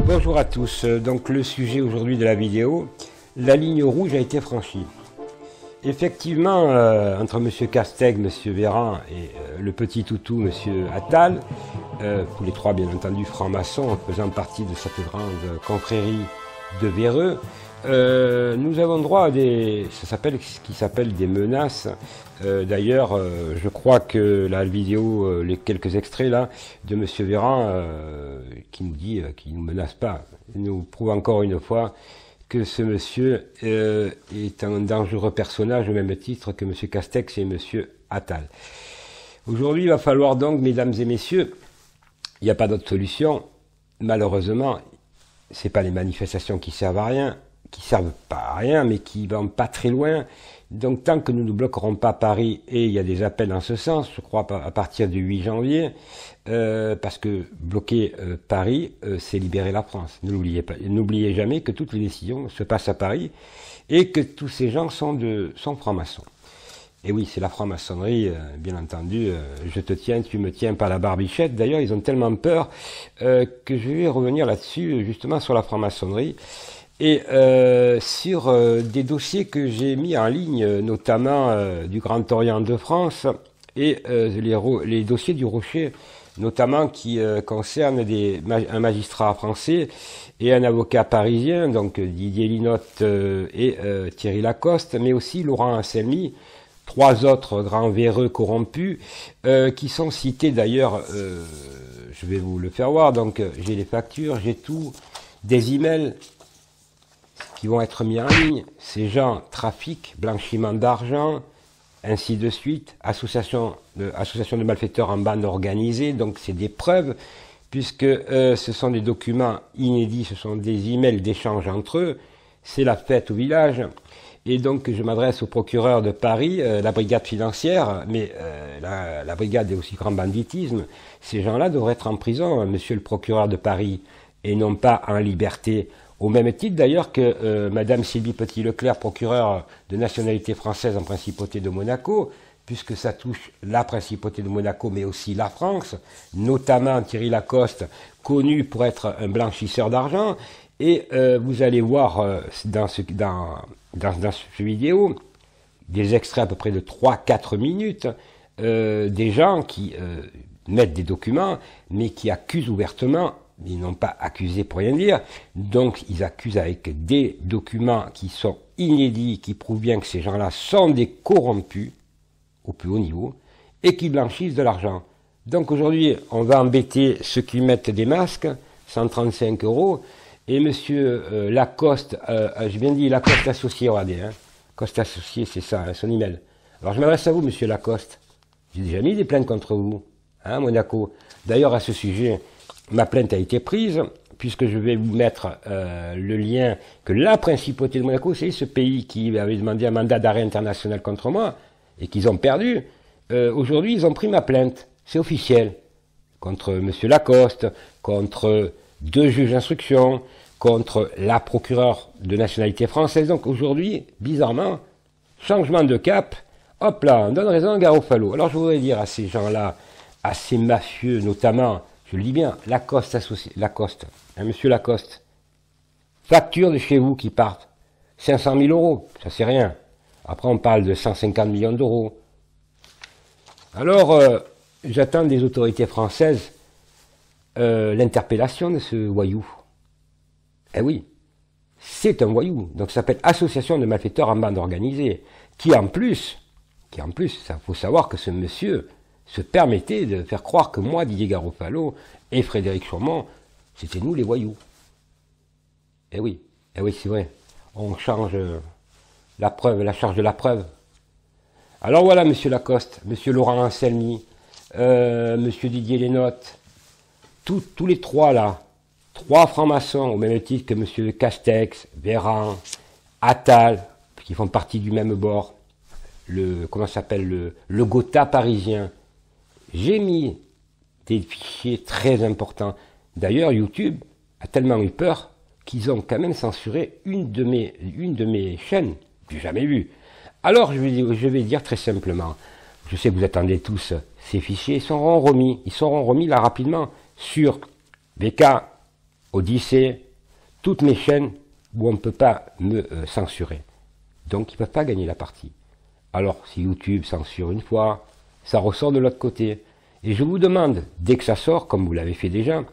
Bonjour à tous, donc le sujet aujourd'hui de la vidéo, la ligne rouge a été franchie. Effectivement, entre M. Castex, M. Véran et le petit toutou, M. Attal, tous les trois bien entendu francs-maçons, faisant partie de cette grande confrérie de véreux, nous avons droit à ce qui s'appelle des menaces. D'ailleurs, je crois que la vidéo, les quelques extraits là de M. Véran, qui nous dit qu'il ne nous menace pas, nous prouve encore une fois que ce monsieur est un dangereux personnage au même titre que M. Castex et M. Attal. Aujourd'hui, il va falloir donc, mesdames et messieurs, il n'y a pas d'autre solution. Malheureusement, ce n'est pas les manifestations qui servent à rien, mais qui vont pas très loin. Donc tant que nous ne bloquerons pas Paris, et il y a des appels en ce sens, je crois à partir du 8 janvier, parce que bloquer Paris, c'est libérer la France. N'oubliez jamais que toutes les décisions se passent à Paris, et que tous ces gens sont francs-maçons. Et oui, c'est la franc-maçonnerie, bien entendu, je te tiens, tu me tiens par la barbichette. D'ailleurs, ils ont tellement peur que je vais revenir là-dessus, justement sur la franc-maçonnerie. Et sur des dossiers que j'ai mis en ligne, notamment du Grand Orient de France, et les dossiers du Rocher, notamment qui concernent un magistrat français et un avocat parisien, donc Didier Linotte et Thierry Lacoste, mais aussi Laurent Anselmi, trois autres grands véreux corrompus, qui sont cités d'ailleurs, je vais vous le faire voir, donc j'ai les factures, j'ai tout, des emails qui vont être mis en ligne. Ces gens trafiquent, blanchiment d'argent, ainsi de suite, association de malfaiteurs en bande organisée, donc c'est des preuves, puisque ce sont des documents inédits, ce sont des emails d'échange entre eux, c'est la fête au village. Et donc je m'adresse au procureur de Paris, la brigade financière, mais la brigade est aussi grand banditisme. Ces gens-là devraient être en prison, monsieur le procureur de Paris, et non pas en liberté. Au même titre d'ailleurs que madame Sylvie Petit-Leclerc, procureure de nationalité française en principauté de Monaco, puisque ça touche la principauté de Monaco, mais aussi la France, notamment Thierry Lacoste, connu pour être un blanchisseur d'argent. Et vous allez voir dans cette vidéo des extraits à peu près de 3-4 minutes, des gens qui mettent des documents, mais qui accusent ouvertement. Ils n'ont pas accusé pour rien dire, donc ils accusent avec des documents qui sont inédits, qui prouvent bien que ces gens-là sont des corrompus au plus haut niveau et qui blanchissent de l'argent. Donc aujourd'hui, on va embêter ceux qui mettent des masques, 135 €, et monsieur Lacoste, j'ai bien dit Lacoste associé, regardez, hein, Lacoste associé, c'est ça, hein, son email. Alors je m'adresse à vous, monsieur Lacoste. J'ai déjà mis des plaintes contre vous, hein, Monaco. D'ailleurs, à ce sujet, ma plainte a été prise, puisque je vais vous mettre le lien que la principauté de Monaco, c'est ce pays qui avait demandé un mandat d'arrêt international contre moi, et qu'ils ont perdu. Aujourd'hui, ils ont pris ma plainte, c'est officiel, contre M. Lacoste, contre 2 juges d'instruction, contre la procureure de nationalité française. Donc aujourd'hui, bizarrement, changement de cap, hop là, on donne raison à Garofalo. Alors je voudrais dire à ces gens-là, à ces mafieux notamment, je le dis bien, Lacoste associé, Lacoste, hein, monsieur Lacoste, facture de chez vous qui partent, 500 000 €, ça c'est rien. Après on parle de 150 millions d'euros. Alors, j'attends des autorités françaises l'interpellation de ce voyou. Eh oui, c'est un voyou, donc ça s'appelle association de malfaiteurs en bande organisée, qui en plus, ça faut savoir que ce monsieur se permettait de faire croire que moi, Didier Garofalo et Frédéric Chaumont, c'était nous les voyous. Eh oui, c'est vrai. On change la preuve, la charge de la preuve. Alors voilà, monsieur Lacoste, monsieur Laurent Anselmi, monsieur Didier Linotte, tous les trois là, 3 francs-maçons, au même titre que monsieur Castex, Véran, Attal, qui font partie du même bord, comment ça s'appelle, le Gotha parisien. J'ai mis des fichiers très importants. D'ailleurs, YouTube a tellement eu peur qu'ils ont quand même censuré une de mes chaînes. J'ai jamais vu. Alors, je vais dire très simplement, je sais que vous attendez tous ces fichiers, ils seront remis là rapidement sur VK, Odyssée, toutes mes chaînes où on ne peut pas me censurer. Donc ils ne peuvent pas gagner la partie. Alors si YouTube censure une fois, ça ressort de l'autre côté. Et je vous demande, dès que ça sort, comme vous l'avez fait déjà,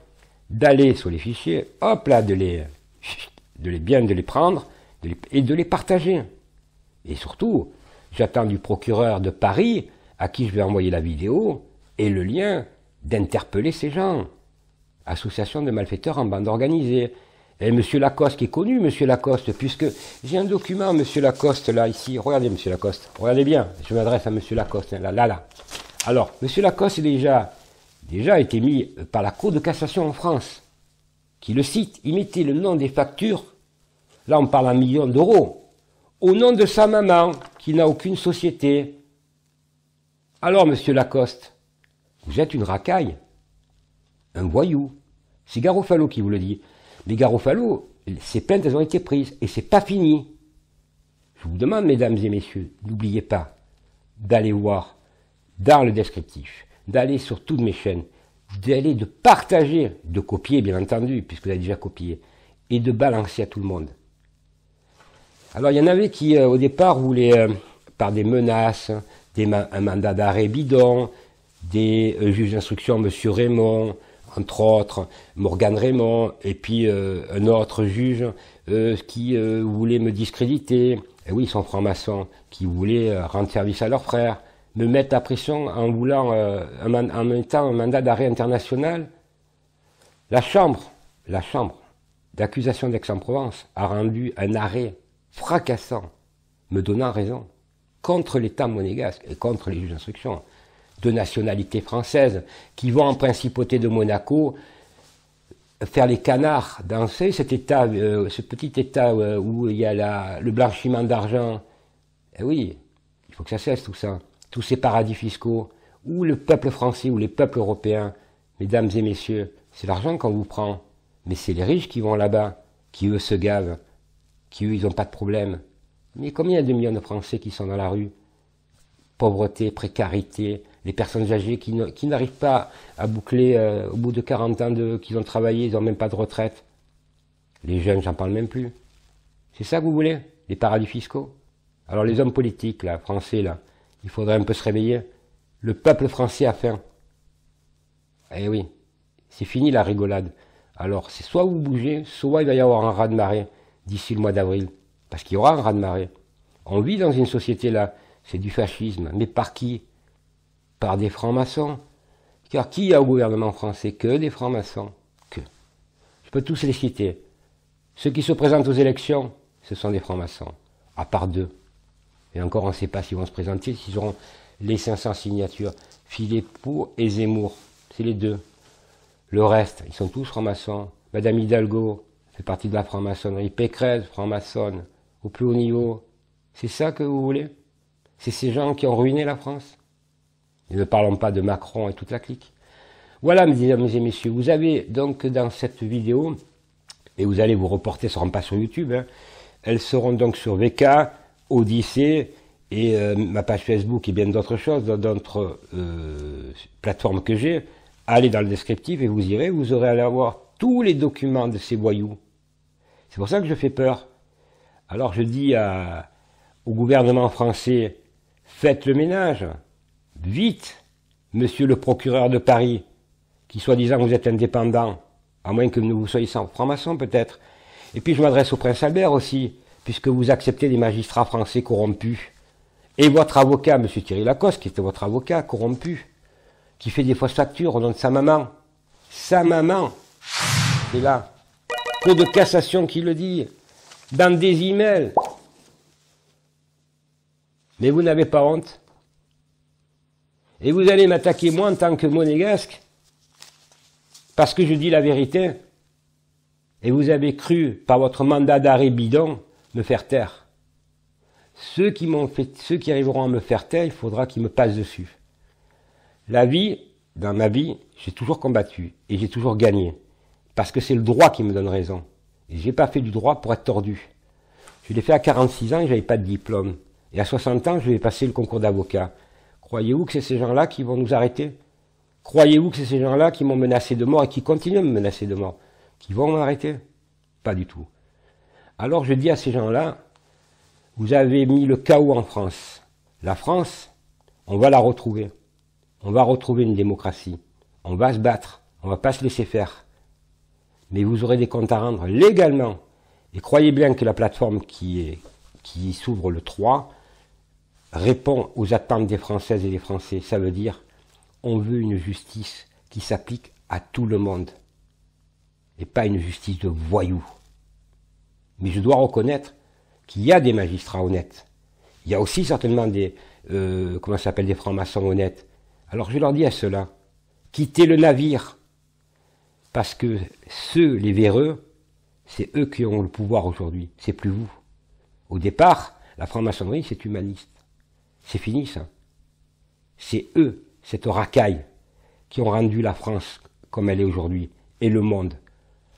d'aller sur les fichiers, hop là, de les prendre et de les partager. Et surtout, j'attends du procureur de Paris, à qui je vais envoyer la vidéo, et le lien, d'interpeller ces gens. Association de malfaiteurs en bande organisée. Et M. Lacoste, qui est connu, M. Lacoste, puisque j'ai un document, M. Lacoste, là, ici. Regardez, M. Lacoste. Regardez bien. Je m'adresse à M. Lacoste, là. Alors, M. Lacoste est déjà été mis par la Cour de cassation en France, qui le cite. Il mettait le nom des factures. Là, on parle en millions d'euros. Au nom de sa maman, qui n'a aucune société. Alors, M. Lacoste, vous êtes une racaille. Un voyou. C'est Garofalo qui vous le dit. Mais Garofalo, ces plaintes, elles ont été prises. Et c'est pas fini. Je vous demande, mesdames et messieurs, n'oubliez pas d'aller voir dans le descriptif, d'aller sur toutes mes chaînes, d'aller de partager, de copier, bien entendu, puisque vous avez déjà copié, et de balancer à tout le monde. Alors, il y en avait qui, au départ, voulaient, par des menaces, un mandat d'arrêt bidon, des juges d'instruction, M. Raymond, entre autres, Morgane Raymond, et puis un autre juge qui voulait me discréditer. Et oui, ils sont francs-maçons, qui voulaient rendre service à leurs frères, me mettre la pression en voulant, en mettant un mandat d'arrêt international. La chambre d'accusation d'Aix-en-Provence a rendu un arrêt fracassant, me donnant raison, contre l'État monégasque et contre les juges d'instruction, de nationalité française, qui vont en principauté de Monaco faire les canards, danser cet État, ce petit État où il y a le blanchiment d'argent. Eh oui, il faut que ça cesse tout ça. Tous ces paradis fiscaux, où le peuple français, ou les peuples européens, mesdames et messieurs, c'est l'argent qu'on vous prend. Mais c'est les riches qui vont là-bas, qui eux se gavent, qui eux ils n'ont pas de problème. Mais combien de millions de Français qui sont dans la rue? Pauvreté, précarité, les personnes âgées qui n'arrivent pas à boucler au bout de 40 ans qu'ils ont travaillé, ils n'ont même pas de retraite. Les jeunes, j'en parle même plus. C'est ça que vous voulez? Les paradis fiscaux? Alors les hommes politiques, là, français, là, il faudrait un peu se réveiller. Le peuple français a faim. Eh oui, c'est fini la rigolade. Alors, c'est soit vous bougez, soit il va y avoir un raz-de-marée d'ici le mois d'avril. Parce qu'il y aura un raz-de-marée. On vit dans une société là, c'est du fascisme. Mais par qui? Par des francs-maçons. Car qui y a au gouvernement français? Que des francs-maçons. Que. Je peux tous les citer. Ceux qui se présentent aux élections, ce sont des francs-maçons. À part deux. Et encore, on ne sait pas s'ils vont se présenter, s'ils auront les 500 signatures. Philippot et Zemmour. C'est les deux. Le reste, ils sont tous francs-maçons. Madame Hidalgo fait partie de la franc-maçonnerie. Pécresse, franc-maçonne, au plus haut niveau. C'est ça que vous voulez? C'est ces gens qui ont ruiné la France? Et ne parlons pas de Macron et toute la clique. Voilà, mesdames et messieurs, vous avez donc dans cette vidéo, et vous allez vous reporter, elles ne seront pas sur YouTube, hein, elles seront donc sur VK, Odyssée, et ma page Facebook et bien d'autres choses, dans d'autres plateformes que j'ai. Allez dans le descriptif et vous irez, vous aurez à avoir tous les documents de ces voyous. C'est pour ça que je fais peur. Alors je dis au gouvernement français, faites le ménage, vite, monsieur le procureur de Paris, qui soi-disant vous êtes indépendant, à moins que vous soyez franc-maçon peut-être. Et puis je m'adresse au prince Albert aussi, puisque vous acceptez des magistrats français corrompus. Et votre avocat, monsieur Thierry Lacoste, qui était votre avocat corrompu, qui fait des fausses factures au nom de sa maman. Sa maman, c'est là. Cour de cassation qui le dit, dans des emails. Mais vous n'avez pas honte. Et vous allez m'attaquer moi en tant que monégasque, parce que je dis la vérité. Et vous avez cru, par votre mandat d'arrêt bidon, me faire taire. Ceux qui arriveront à me faire taire, il faudra qu'ils me passent dessus. La vie, dans ma vie, j'ai toujours combattu et j'ai toujours gagné. Parce que c'est le droit qui me donne raison. Et j'ai pas fait du droit pour être tordu. Je l'ai fait à 46 ans et j'avais pas de diplôme. Et à 60 ans, je vais passer le concours d'avocat. Croyez-vous que c'est ces gens-là qui vont nous arrêter? Croyez-vous que c'est ces gens-là qui m'ont menacé de mort et qui continuent à me menacer de mort? qui vont m'arrêter? Pas du tout. Alors je dis à ces gens-là, vous avez mis le chaos en France. La France, on va la retrouver. On va retrouver une démocratie. On va se battre. On va pas se laisser faire. Mais vous aurez des comptes à rendre légalement. Et croyez bien que la plateforme qui s'ouvre le 3 répond aux attentes des Françaises et des Français. Ça veut dire, on veut une justice qui s'applique à tout le monde. Et pas une justice de voyous. Mais je dois reconnaître qu'il y a des magistrats honnêtes. Il y a aussi certainement des, comment ça s'appelle, des francs-maçons honnêtes. Alors je leur dis à ceux-là, quittez le navire. Parce que ceux, les véreux, c'est eux qui ont le pouvoir aujourd'hui. C'est plus vous. Au départ, la franc-maçonnerie, c'est humaniste. C'est fini, ça. C'est eux, cette racaille, qui ont rendu la France comme elle est aujourd'hui, et le monde.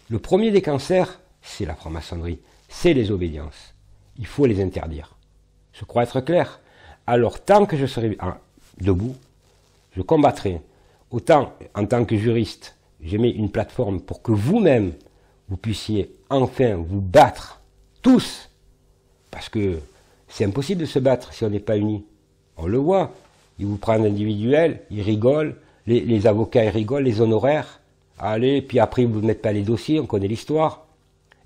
Le premier des cancers, c'est la franc-maçonnerie. C'est les obédiences. Il faut les interdire. Je crois être clair. Alors, tant que je serai debout, je combattrai. Autant, en tant que juriste, j'ai mis une plateforme pour que vous-même, vous puissiez enfin vous battre, tous. Parce que c'est impossible de se battre si on n'est pas unis. On le voit. Ils vous prennent individuel, ils rigolent, les avocats ils rigolent, les honoraires. Allez, puis après ils ne vous mettent pas les dossiers, on connaît l'histoire.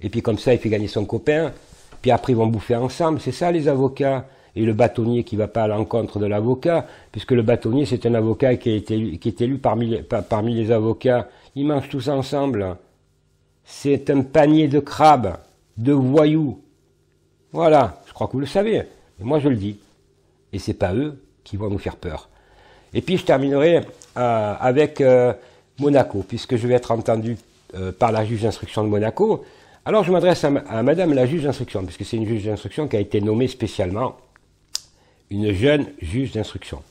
Et puis comme ça, il fait gagner son copain. Puis après, ils vont bouffer ensemble. C'est ça, les avocats. Et le bâtonnier qui ne va pas à l'encontre de l'avocat, puisque le bâtonnier, c'est un avocat qui est élu parmi les avocats. Ils mangent tous ensemble. C'est un panier de crabes, de voyous. Voilà, je crois que vous le savez. Mais moi, je le dis. Et c'est pas eux qui vont nous faire peur. Et puis, je terminerai avec Monaco, puisque je vais être entendu par la juge d'instruction de Monaco. Alors je m'adresse à madame la juge d'instruction, puisque c'est une juge d'instruction qui a été nommée spécialement, une jeune juge d'instruction.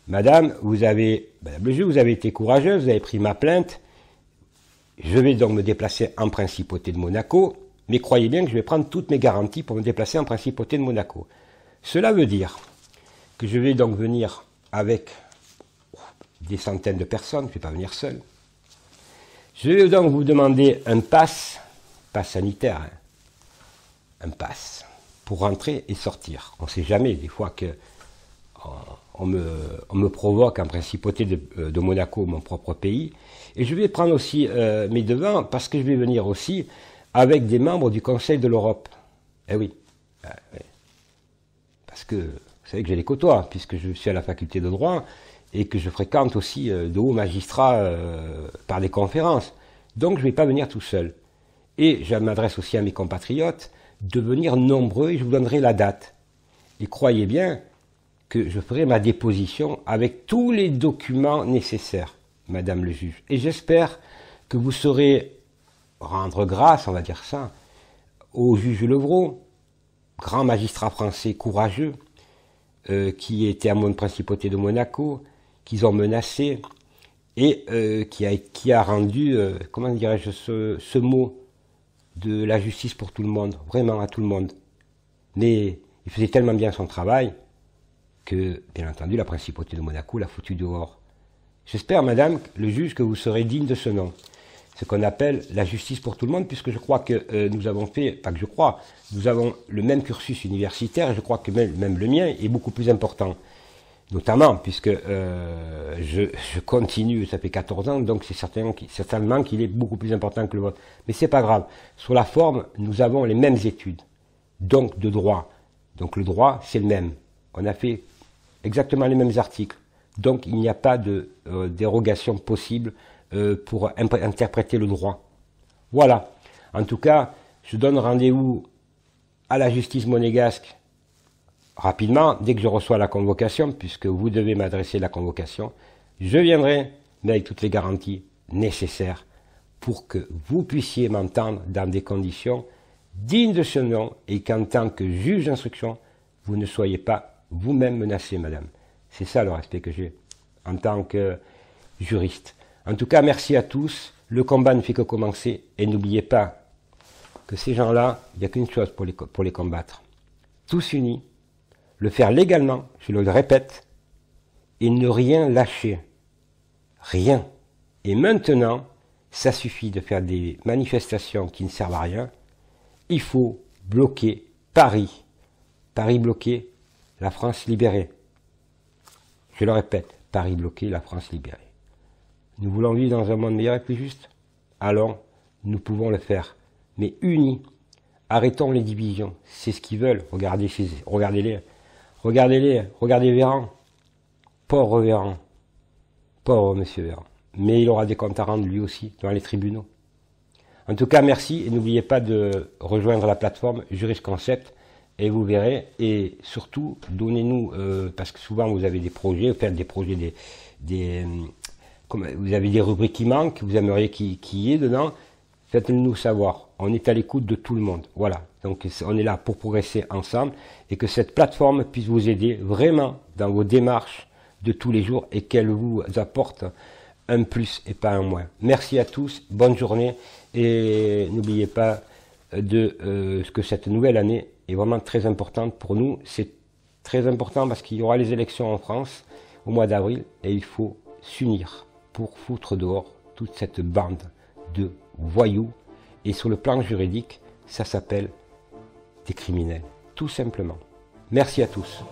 Madame, madame le juge, vous avez été courageuse, vous avez pris ma plainte. Je vais donc me déplacer en principauté de Monaco, mais croyez bien que je vais prendre toutes mes garanties pour me déplacer en principauté de Monaco. Cela veut dire que je vais donc venir avec des centaines de personnes, je ne vais pas venir seul. Je vais donc vous demander un pass sanitaire, hein. Un pass, pour rentrer et sortir. On ne sait jamais, des fois que on me provoque en principauté de Monaco, mon propre pays, et je vais prendre aussi mes devants, parce que je vais venir aussi avec des membres du Conseil de l'Europe. Eh oui, parce que vous savez que j'ai les côtoie, puisque je suis à la faculté de droit, et que je fréquente aussi de hauts magistrats par des conférences. Donc je ne vais pas venir tout seul. Et je m'adresse aussi à mes compatriotes de venir nombreux et je vous donnerai la date. Et croyez bien que je ferai ma déposition avec tous les documents nécessaires, madame le juge. Et j'espère que vous saurez rendre grâce, on va dire ça, au juge Levrault, grand magistrat français courageux, qui était à mon principauté de Monaco, qu'ils ont menacé, et qui a rendu, comment dirais-je, ce mot de la justice pour tout le monde, vraiment à tout le monde. Mais il faisait tellement bien son travail que, bien entendu, la principauté de Monaco l'a foutu dehors. J'espère, madame, le juge, que vous serez digne de ce nom. Ce qu'on appelle la justice pour tout le monde, puisque je crois que nous avons fait, pas que je crois, nous avons le même cursus universitaire, et je crois que même le mien est beaucoup plus important. Notamment, puisque je continue, ça fait 14 ans, donc c'est certainement qu'il est beaucoup plus important que le vôtre. Mais c'est pas grave. Sur la forme, nous avons les mêmes études, donc de droit. Donc le droit, c'est le même. On a fait exactement les mêmes articles. Donc il n'y a pas de dérogation possible pour interpréter le droit. Voilà. En tout cas, je donne rendez-vous à la justice monégasque rapidement, dès que je reçois la convocation, puisque vous devez m'adresser la convocation, je viendrai, mais avec toutes les garanties nécessaires pour que vous puissiez m'entendre dans des conditions dignes de ce nom et qu'en tant que juge d'instruction, vous ne soyez pas vous-même menacé, madame. C'est ça le respect que j'ai en tant que juriste. En tout cas, merci à tous. Le combat ne fait que commencer et n'oubliez pas que ces gens-là, il n'y a qu'une chose pour les combattre. Tous unis, le faire légalement, je le répète, et ne rien lâcher. Rien. Et maintenant, Ça suffit de faire des manifestations qui ne servent à rien. Il faut bloquer Paris. Paris bloqué, la France libérée. Je le répète, Paris bloqué, la France libérée. Nous voulons vivre dans un monde meilleur et plus juste? Allons, nous pouvons le faire. Mais unis, arrêtons les divisions. C'est ce qu'ils veulent. Regardez-les. Regardez Véran. Pauvre Véran. Pauvre monsieur Véran. Mais il aura des comptes à rendre lui aussi dans les tribunaux. En tout cas, merci et n'oubliez pas de rejoindre la plateforme Jurisconcept et vous verrez. Et surtout, donnez-nous, parce que souvent vous avez des projets, vous faites des projets, vous avez des rubriques qui manquent, vous aimeriez qu'il y ait dedans, faites-le nous savoir. On est à l'écoute de tout le monde. Voilà. Donc on est là pour progresser ensemble et que cette plateforme puisse vous aider vraiment dans vos démarches de tous les jours et qu'elle vous apporte un plus et pas un moins. Merci à tous, bonne journée et n'oubliez pas que cette nouvelle année est vraiment très importante pour nous. C'est très important parce qu'il y aura les élections en France au mois d'avril et il faut s'unir pour foutre dehors toute cette bande de voyous. Et sur le plan juridique, ça s'appelle des criminels, tout simplement. Merci à tous.